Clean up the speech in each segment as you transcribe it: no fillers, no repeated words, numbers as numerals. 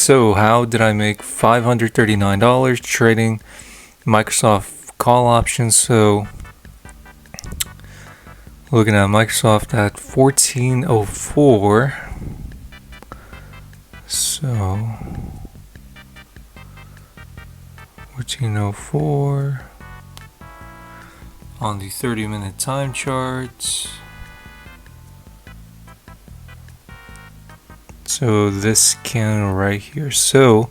So how did I make $539 trading Microsoft call options? So looking at Microsoft at 1404. So 1404 on the 30-minute time chart. So this candle right here. So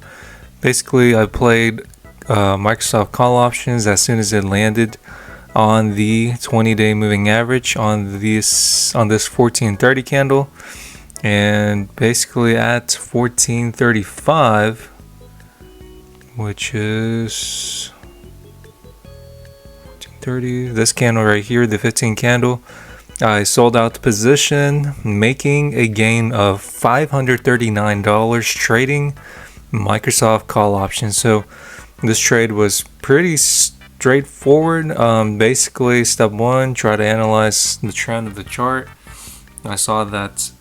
basically I played Microsoft call options as soon as it landed on the 20-day moving average on this 1430 candle, and basically at 1435, which is 1430, this candle right here, the 15 candle, I sold out the position, making a gain of $539 trading Microsoft call options. So this trade was pretty straightforward. Basically, step one, try to analyze the trend of the chart. I saw that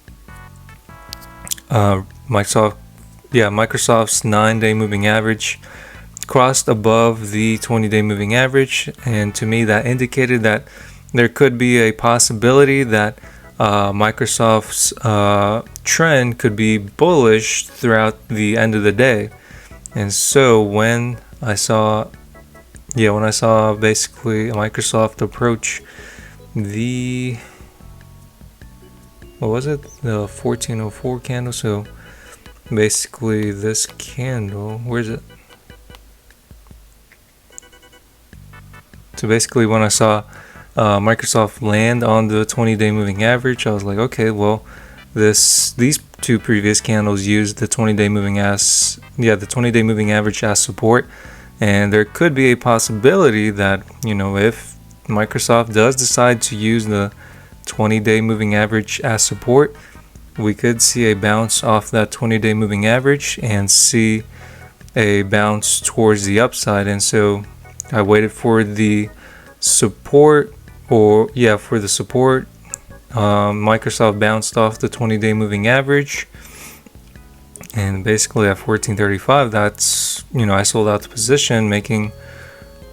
Microsoft's 9-day moving average crossed above the 20-day moving average, and to me that indicated that there could be a possibility that Microsoft's trend could be bullish throughout the end of the day. And so when I saw basically Microsoft approach the the 1404 candle, so basically this candle, where's it? So basically when I saw Microsoft land on the 20-day moving average, I was like, okay, well, these two previous candles used the 20-day moving average as support, and there could be a possibility that, if Microsoft does decide to use the 20-day moving average as support, we could see a bounce off that 20-day moving average and see a bounce towards the upside. And so I waited for the support, Microsoft bounced off the 20-day moving average, and basically at 1435, that's, I sold out the position, making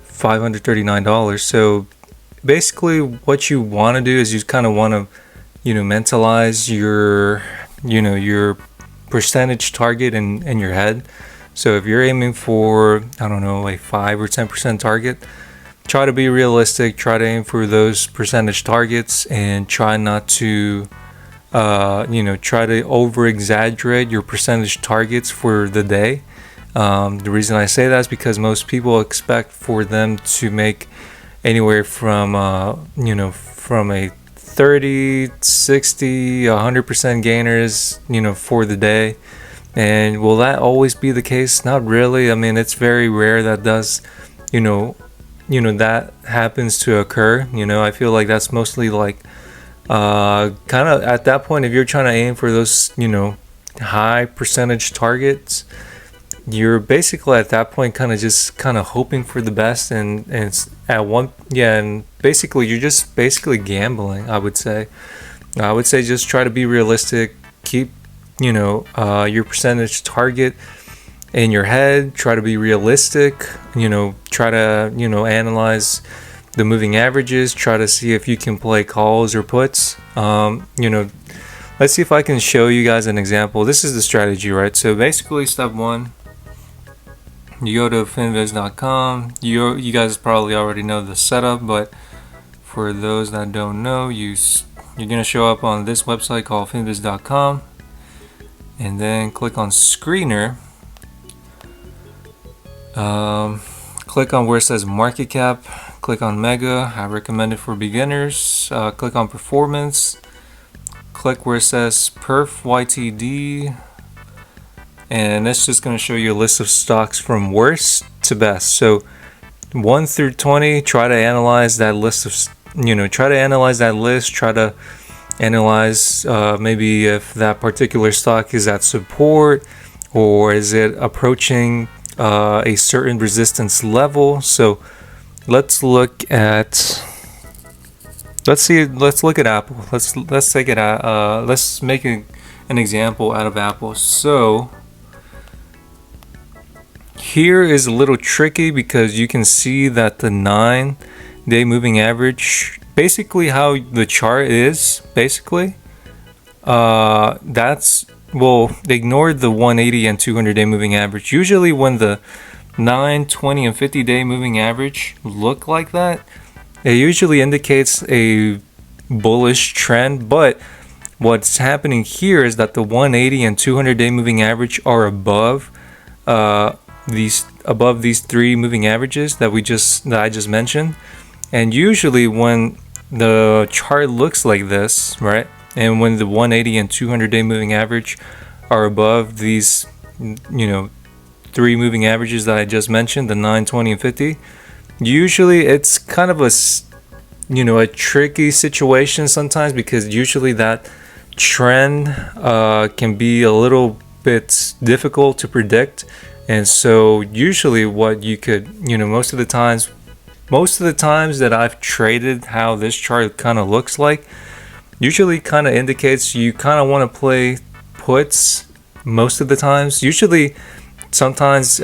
$539. So basically what you want to do is you kind of want to, mentalize your percentage target in your head. So if you're aiming for, I don't know, a 5 or 10% target, try to be realistic, try to aim for those percentage targets, and try not to try to over exaggerate your percentage targets for the day. The reason I say that is because most people expect for them to make anywhere from from a 30, 60, 100% gainers, for the day. And will that always be the case? Not really. I mean, it's very rare that does, that happens to occur. I feel like that's mostly like kind of at that point, if you're trying to aim for those, high percentage targets, you're basically at that point kind of hoping for the best, and basically you're just basically gambling. I would say just try to be realistic, keep your percentage target in your head, try to be realistic, try to analyze the moving averages, try to see if you can play calls or puts. Let's see if I can show you guys an example. This is the strategy, right? So basically step one, you go to finviz.com. You guys probably already know the setup, but for those that don't know, you're gonna show up on this website called finviz.com, and then click on Screener. Click on where it says Market Cap. Click on Mega. I recommend it for beginners. Click on Performance. Click where it says Perf YTD. And it's just going to show you a list of stocks from worst to best. So 1 through 20, try to analyze that list try to analyze maybe if that particular stock is at support, or is it approaching a certain resistance level. So let's look at Apple. Let's make an example out of Apple. So here is a little tricky because you can see that the 9-day moving average, basically how the chart is, basically, that's, well, ignore the 180 and 200-day moving average. Usually when the 9, 20, and 50-day moving average look like that, it usually indicates a bullish trend, but what's happening here is that the 180 and 200-day moving average are above these three moving averages that I just mentioned. And usually when the chart looks like this, right, and when the 180 and 200-day moving average are above these, you know, three moving averages that I just mentioned, the 9, 20, and 50, usually it's kind of a, you know, a tricky situation sometimes, because usually that trend can be a little bit difficult to predict. And so usually what you could, you know, most of the times that I've traded, how this chart kind of looks like usually kind of indicates you kind of want to play puts most of the times. Usually sometimes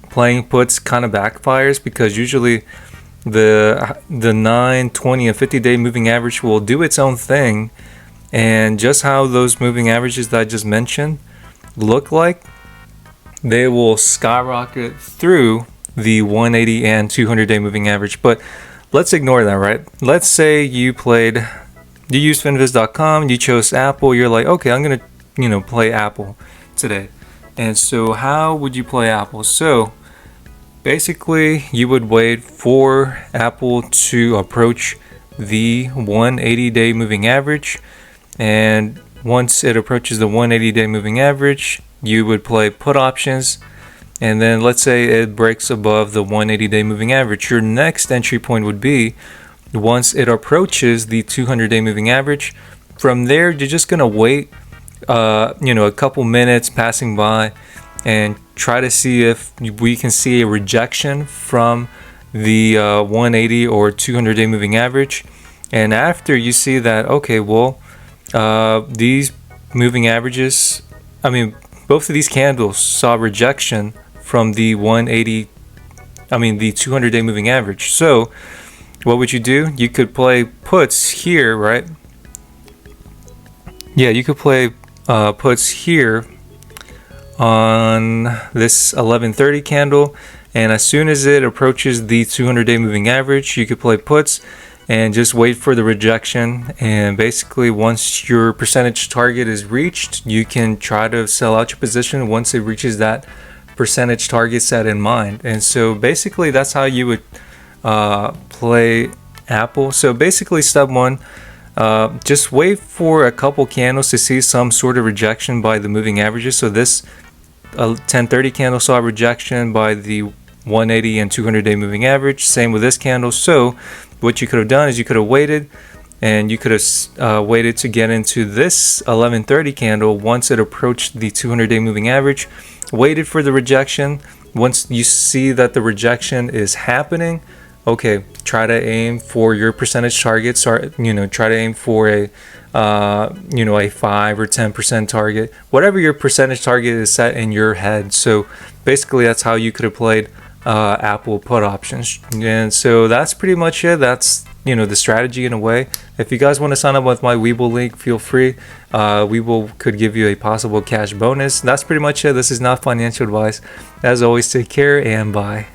playing puts kind of backfires, because usually the 9, 20, and 50-day moving average will do its own thing, and just how those moving averages that I just mentioned look like, they will skyrocket through the 180 and 200-day moving average. But let's ignore that, right? Let's say you used finviz.com, you chose Apple, you're like, okay, I'm gonna, you know, play Apple today. And so how would you play Apple? So basically you would wait for Apple to approach the 180-day moving average, and once it approaches the 180-day moving average, you would play put options. And then let's say it breaks above the 180-day moving average. Your next entry point would be once it approaches the 200-day moving average. From there, you're just gonna wait, you know, a couple minutes passing by, and try to see if we can see a rejection from the 180 or 200-day moving average. And after you see that, okay, well, these moving averages, I mean, both of these candles saw rejection from the 200-day moving average. So what would you do? You could play puts here, right? Yeah, you could play puts here on this 1130 candle, and as soon as it approaches the 200-day moving average, you could play puts and just wait for the rejection. And basically once your percentage target is reached, you can try to sell out your position once it reaches that percentage target set in mind. And so basically that's how you would play Apple. So basically step one, just wait for a couple candles to see some sort of rejection by the moving averages. So this 1030 candle saw a rejection by the 180 and 200-day moving average. Same with this candle. So what you could have done is you could have waited, and you could have waited to get into this 1130 candle once it approached the 200-day moving average, waited for the rejection. Once you see that the rejection is happening, okay, try to aim for your percentage targets, or, you know, try to aim for a a 5 or 10% target, whatever your percentage target is set in your head. So basically that's how you could have played Apple put options. And so that's pretty much it. That's, you know, the strategy in a way. If you guys want to sign up with my Webull link, feel free. Webull could give you a possible cash bonus. That's pretty much it. This is not financial advice. As always, take care and bye.